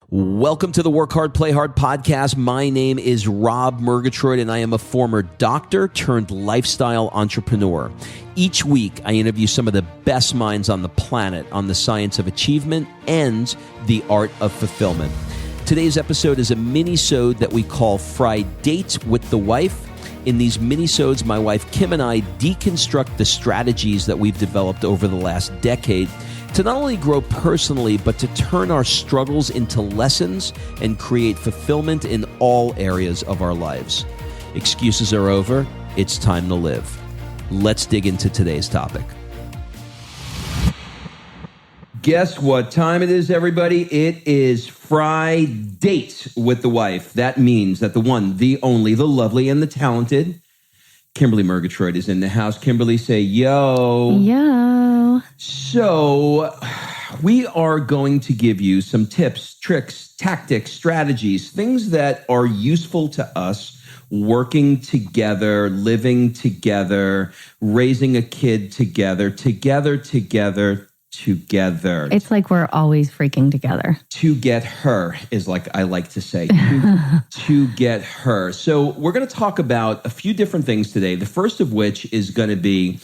Welcome to the Work Hard, Play Hard podcast. My name is Rob Murgatroyd, and I am a former doctor turned lifestyle entrepreneur. Each week, I interview some of the best minds on the planet on the science of achievement and the art of fulfillment. Today's episode is a mini-sode that we call Fri-Date with the Wife. In these mini-sodes, my wife Kim and I deconstruct the strategies that we've developed over the last decade to not only grow personally, but to turn our struggles into lessons and create fulfillment in all areas of our lives. Excuses are over. It's time to live. Let's dig into today's topic. Guess what time it is, everybody? It is Fri-Date with the Wife. That means that the one, the only, the lovely, and the talented Kimberly Murgatroyd is in the house. Kimberly, say yo. Yo. So we are going to give you some tips, tricks, tactics, strategies, things that are useful to us working together, living together, raising a kid together. It's like we're always freaking together. To get her is like I like to say, to get her. So we're going to talk about a few different things today. The first of which is going to be,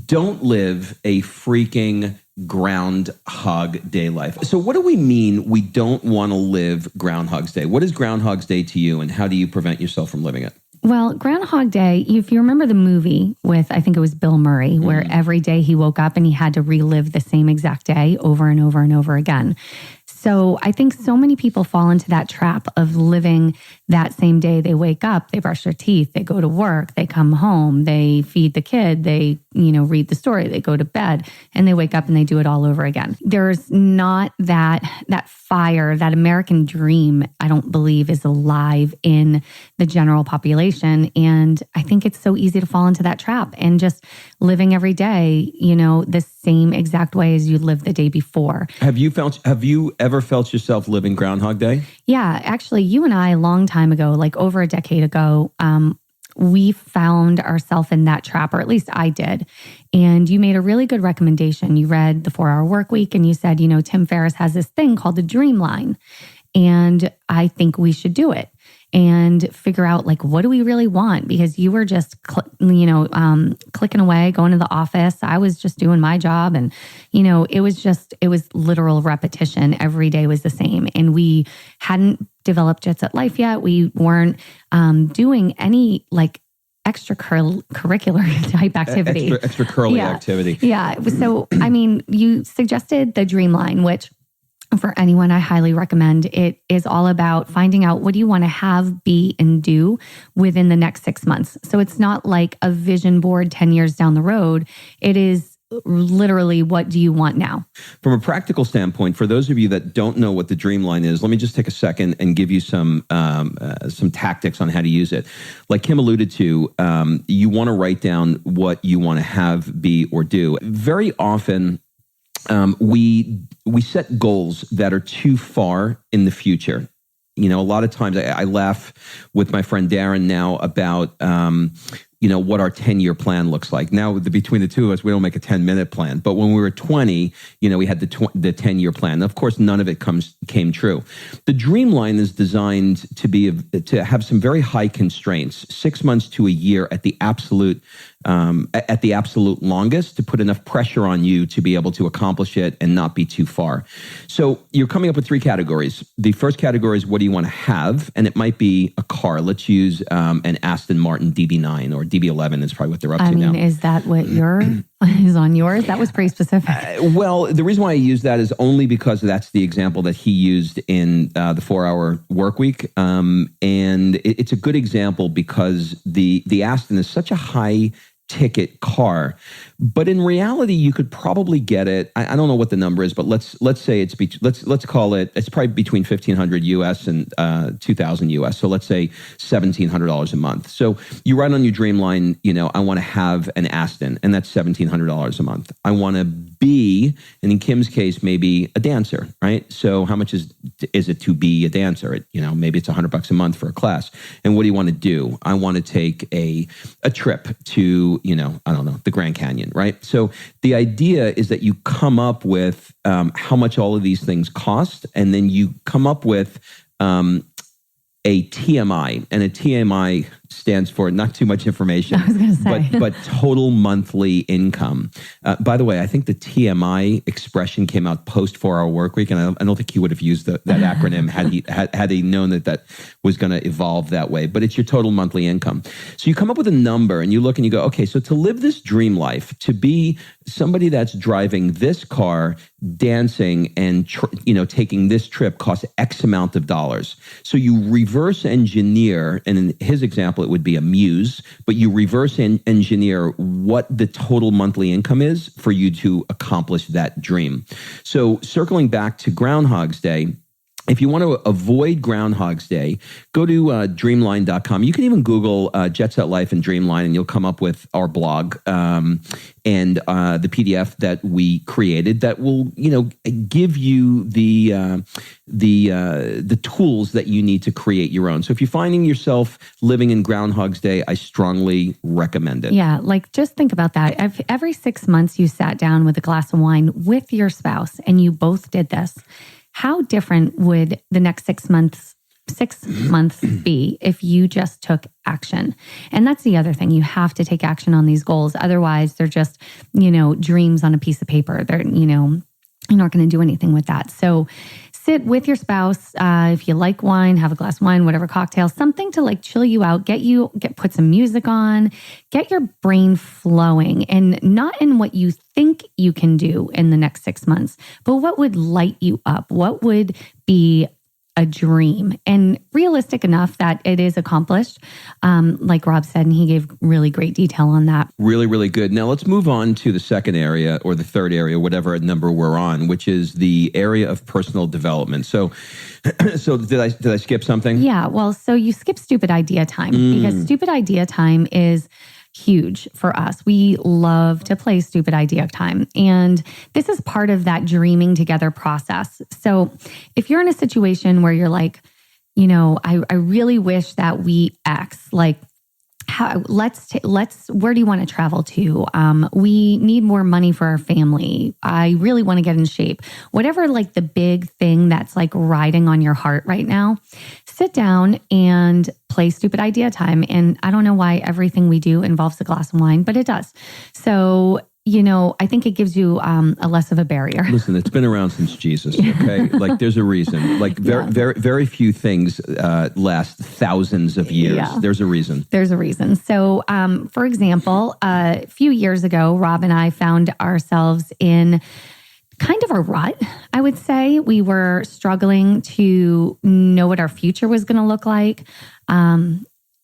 don't live a freaking Groundhog Day life. So what do we mean we don't want to live Groundhog's Day? What is Groundhog's Day to you, and how do you prevent yourself from living it? Well, Groundhog Day, if you remember the movie with, I think it was Bill Murray, where every day he woke up and he had to relive the same exact day over and over and over again. So I think so many people fall into that trap of living that same day. They wake up, they brush their teeth, they go to work, they come home, they feed the kid, they, read the story, they go to bed, and they wake up and they do it all over again. There's not that fire, that American dream, I don't believe is alive in the general population. And I think it's so easy to fall into that trap and just living every day, the same exact way as you lived the day before. Have you ever felt yourself living Groundhog Day? Yeah, actually, you and I, a long time ago, like over a decade ago, we found ourselves in that trap, or at least I did. And you made a really good recommendation. You read The 4-Hour Workweek and you said, Tim Ferriss has this thing called the Dreamline. And I think we should do it and figure out, what do we really want? Because you were just, clicking away, going to the office. I was just doing my job. And, it was literal repetition. Every day was the same. And we hadn't developed Jet Set Life yet. We weren't doing any extracurricular type activity. Extra curly activity. Yeah. So, you suggested the Dreamline, which for anyone, I highly recommend. It is all about finding out what do you want to have, be, and do within the next 6 months. So it's not like a vision board 10 years down the road. It is literally, what do you want now? From a practical standpoint, for those of you that don't know what the Dreamline is, let me just take a second and give you some tactics on how to use it. Like Kim alluded to, you want to write down what you want to have, be, or do. Very often, we set goals that are too far in the future. A lot of times I laugh with my friend Darren now about, what our 10-year plan looks like. Now, between the two of us, we don't make a 10-minute plan. But when we were 20, we had the 10-year plan. Of course, none of it came true. The Dreamline is designed to have some very high constraints, 6 months to a year at the absolute longest, to put enough pressure on you to be able to accomplish it and not be too far. So you're coming up with 3 categories. The first category is, what do you want to have? And it might be a car. Let's use an Aston Martin DB9 or DB11 is probably what they're up to now. Is that what is on yours? That was pretty specific. Well, the reason why I use that is only because that's the example that he used in the 4-Hour Workweek. And it's a good example because the Aston is such a high ticket car, but in reality, you could probably get it. I don't know what the number is, but let's say let's call it. It's probably between $1,500 US and $2,000 US. So let's say $1,700 a month. So you write on your Dreamline, I want to have an Aston, and that's $1,700 a month. I want to be, and in Kim's case, maybe a dancer, right? So how much is it to be a dancer? Maybe it's $100 a month for a class. And what do you want to do? I want to take a trip to I don't know, the Grand Canyon, right? So the idea is that you come up with how much all of these things cost, and then you come up with a TMI, and a TMI stands for not too much information, I was going to say. but total monthly income. By the way, I think the TMI expression came out post 4-Hour Work Week, and I don't think he would have used that acronym had he known that was going to evolve that way. But it's your total monthly income. So you come up with a number, and you look and you go, okay, so to live this dream life, to be somebody that's driving this car, dancing, and taking this trip costs X amount of dollars. So you reverse engineer, and in his example, it would be a muse, but you reverse engineer what the total monthly income is for you to accomplish that dream. So circling back to Groundhog's Day, if you want to avoid Groundhog's Day, go to Dreamline.com. You can even Google Jet Set Life and Dreamline, and you'll come up with our blog and the PDF that we created that will, give you the tools that you need to create your own. So if you're finding yourself living in Groundhog's Day, I strongly recommend it. Yeah, just think about that. If every 6 months you sat down with a glass of wine with your spouse and you both did this, how different would the next 6 months be if you just took action? And that's the other thing. You have to take action on these goals. Otherwise, they're just, dreams on a piece of paper. They're, you're not going to do anything with that. So sit with your spouse. If you like wine, have a glass of wine, whatever cocktail, something to chill you out, put some music on, get your brain flowing, and not in what you think you can do in the next 6 months, but what would light you up? What would be a dream and realistic enough that it is accomplished, like Rob said, and he gave really great detail on that. Really, really good. Now let's move on to the second area or the third area, whatever number we're on, which is the area of personal development. So did I skip something? Yeah. Well, so you skip stupid idea time because stupid idea time is huge for us. We love to play stupid idea time. And this is part of that dreaming together process. So if you're in a situation where you're like, I really wish that we X, where do you want to travel to? We need more money for our family. I really want to get in shape. Whatever, the big thing that's riding on your heart right now, sit down and play stupid idea time. And I don't know why everything we do involves a glass of wine, but it does. So, I think it gives you a less of a barrier. Listen, it's been around since Jesus, okay? There's a reason. Very few things last thousands of years. Yeah. There's a reason. There's a reason. So, for example, a few years ago, Rob and I found ourselves in kind of a rut, I would say. We were struggling to know what our future was going to look like.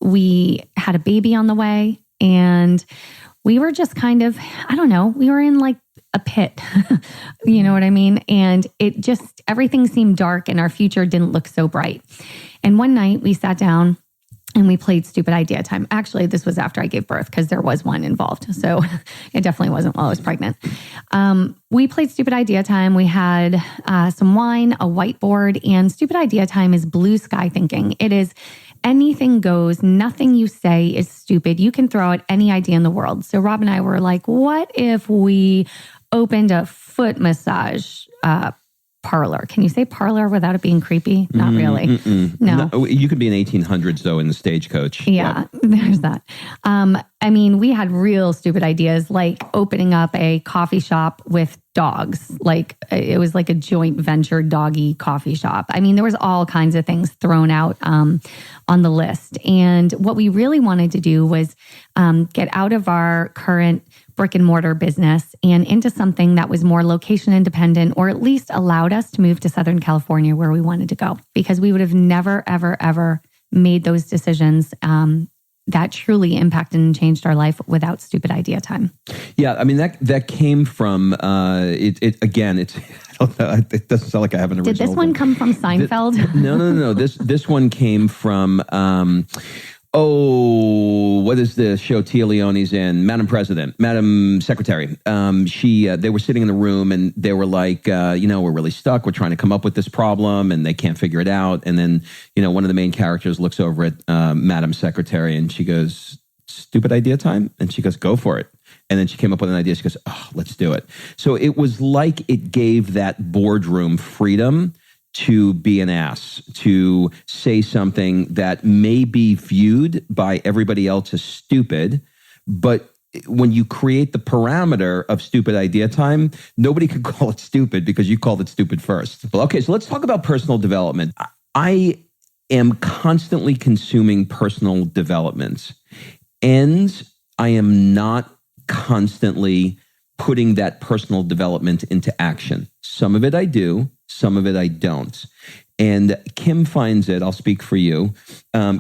We had a baby on the way, and we were just kind of, we were in a pit, you know what I mean? And everything seemed dark and our future didn't look so bright. And one night we sat down and we played stupid idea time. Actually, this was after I gave birth because there was one involved. So it definitely wasn't while I was pregnant. We played stupid idea time. We had some wine, a whiteboard, and stupid idea time is blue sky thinking. It is anything goes. Nothing you say is stupid. You can throw out any idea in the world. So Rob and I were like, what if we opened a foot massage parlor? Can you say parlor without it being creepy? Not really. No. You could be in 1800s though in the stagecoach. Yeah, there's that. We had real stupid ideas like opening up a coffee shop with dogs. It was like a joint venture doggy coffee shop. There was all kinds of things thrown out on the list. And what we really wanted to do was get out of our current brick and mortar business and into something that was more location independent, or at least allowed us to move to Southern California where we wanted to go, because we would have never, ever, ever made those decisions that truly impacted and changed our life without stupid idea time. Yeah, that came from it again. It doesn't sound like I have an original. Did this one come from Seinfeld? No. This one came from. What is the show Tia Leone's in? Madam Secretary. They were sitting in the room and they were like, we're really stuck. We're trying to come up with this problem and they can't figure it out. And then, one of the main characters looks over at Madam Secretary and she goes, stupid idea time? And she goes, go for it. And then she came up with an idea. She goes, oh, let's do it. So it was like it gave that boardroom freedom to be an ass, to say something that may be viewed by everybody else as stupid, but when you create the parameter of stupid idea time, nobody could call it stupid because you called it stupid first. Well, okay, so let's talk about personal development. I am constantly consuming personal development, and I am not constantly putting that personal development into action. Some of it I do, some of it I don't. And Kim finds it, I'll speak for you,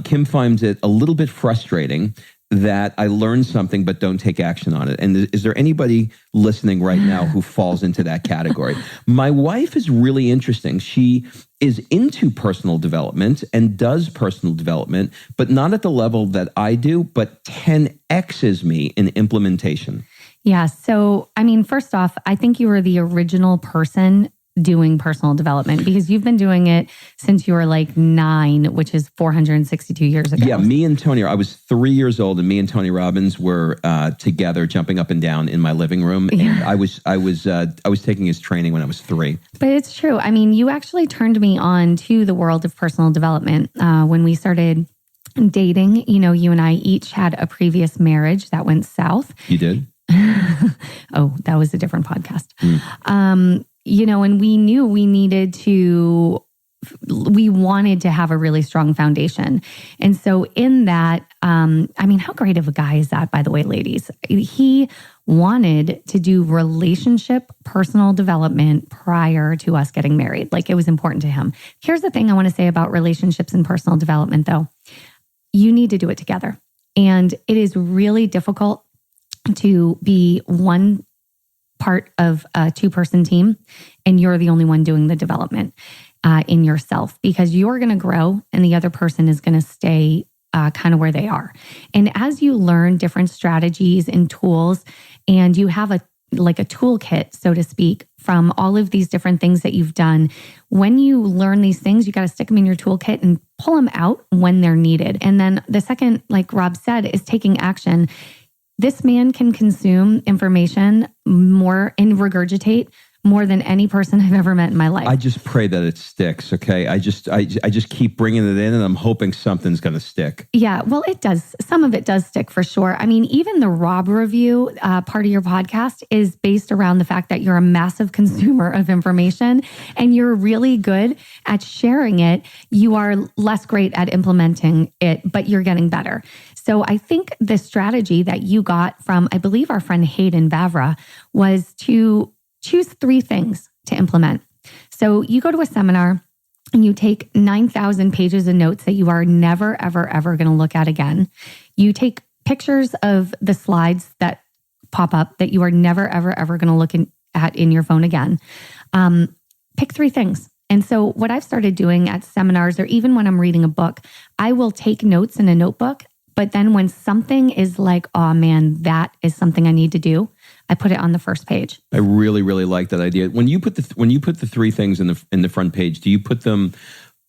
Kim finds it a little bit frustrating that I learn something but don't take action on it. And is there anybody listening right now who falls into that category? My wife is really interesting. She is into personal development and does personal development, but not at the level that I do, but 10X's me in implementation. Yeah. So, I mean, first off, I think you were the original person doing personal development because you've been doing it since you were like 9, which is 462 years ago. Yeah, me and Tony, I was 3 years old, and me and Tony Robbins were together jumping up and down in my living room. And I was taking his training when I was 3. But it's true. I mean, you actually turned me on to the world of personal development when we started dating. You know, you and I each had a previous marriage that went south. You did? Oh, that was a different podcast. You know, and we knew we wanted to have a really strong foundation. And so in that, I mean, how great of a guy is that, by the way, ladies? He wanted to do relationship personal development prior to us getting married. Like, it was important to him. Here's the thing I want to say about relationships and personal development, though. You need to do it together. And it is really difficult to be one part of a 2-person team and you're the only one doing the development in yourself, because you're going to grow and the other person is going to stay kind of where they are. And as you learn different strategies and tools, and you have a toolkit, so to speak, from all of these different things that you've done, when you learn these things, you got to stick them in your toolkit and pull them out when they're needed. And then the second, like Rob said, is taking action. This man can consume information more and regurgitate more than any person I've ever met in my life. I just pray that it sticks, okay? I just keep bringing it in and I'm hoping something's going to stick. Yeah, well, it does. Some of it does stick for sure. I mean, even the Rob review part of your podcast is based around the fact that you're a massive consumer of information and you're really good at sharing it. You are less great at implementing it, but you're getting better. So I think the strategy that you got from, I believe, our friend Hayden Vavra was to choose 3 things to implement. So you go to a seminar and you take 9,000 pages of notes that you are never, ever, ever going to look at again. You take pictures of the slides that pop up that you are never, ever, ever going to look at in your phone again. Pick 3 things. And so what I've started doing at seminars, or even when I'm reading a book, I will take notes in a notebook. But then when something is like, oh man, that is something I need to do, I put it on the first page. I really, really like that idea. When you put the 3 things in the front page, do you put them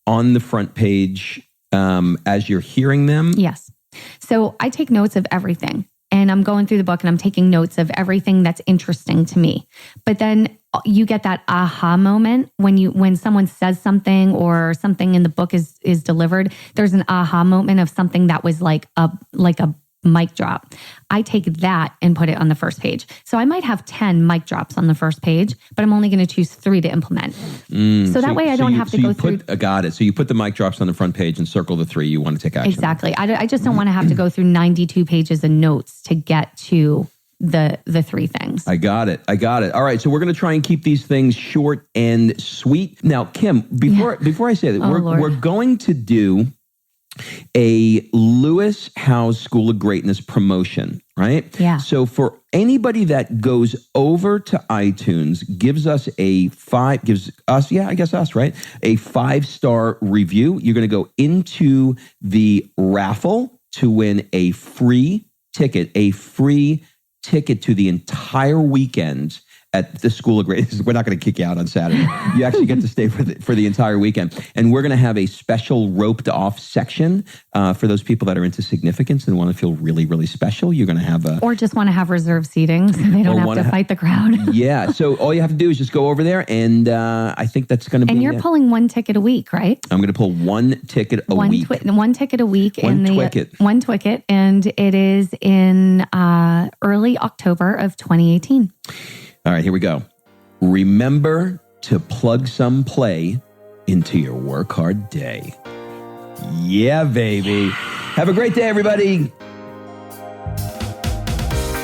on the front page as you're hearing them? Yes. So I take notes of everything, and I'm going through the book and I'm taking notes of everything that's interesting to me. But then you get that aha moment when someone says something or something in the book is delivered. There's an aha moment of something that was like a mic drop. I take that and put it on the first page. So I might have 10 mic drops on the first page, but I'm only going to choose 3 to implement. So that way I don't have to go through. Got it. So you put the mic drops on the front page and circle the 3 you want to take action. Exactly. I just don't want to have to go through 92 pages of notes to get to the 3 things. I got it. All right. So we're going to try and keep these things short and sweet. Now, Kim, before I say that, we're going to do a Lewis Howes School of Greatness promotion, right? Yeah. So for anybody that goes over to iTunes, gives us, right? A 5-star review, you're going to go into the raffle to win a free ticket to the entire weekend at the School of Greatness. We're not going to kick you out on Saturday. You actually get to stay for the entire weekend. And we're going to have a special roped off section for those people that are into significance and want to feel really, really special. You're going to have or just want to have reserved seating so they don't have to fight the crowd. Yeah. So all you have to do is just go over there, and I think that's going to be. And you're pulling one ticket a week, right? I'm going to pull one ticket a week. One ticket a week. One Twicket, and it is in early October of 2018. All right, here we go. Remember to plug some play into your work hard day. Yeah, baby. Have a great day, everybody.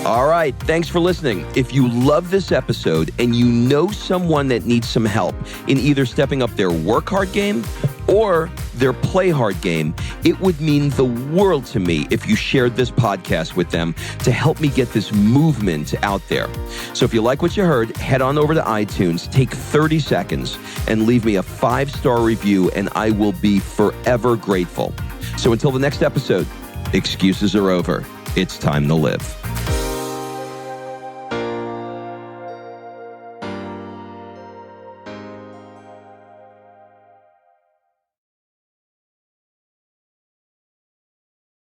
All right, thanks for listening. If you love this episode and you know someone that needs some help in either stepping up their work hard game or their play hard game, it would mean the world to me if you shared this podcast with them to help me get this movement out there. So if you like what you heard, head on over to iTunes, take 30 seconds, and leave me a 5-star review, and I will be forever grateful. So until the next episode, excuses are over. It's time to live.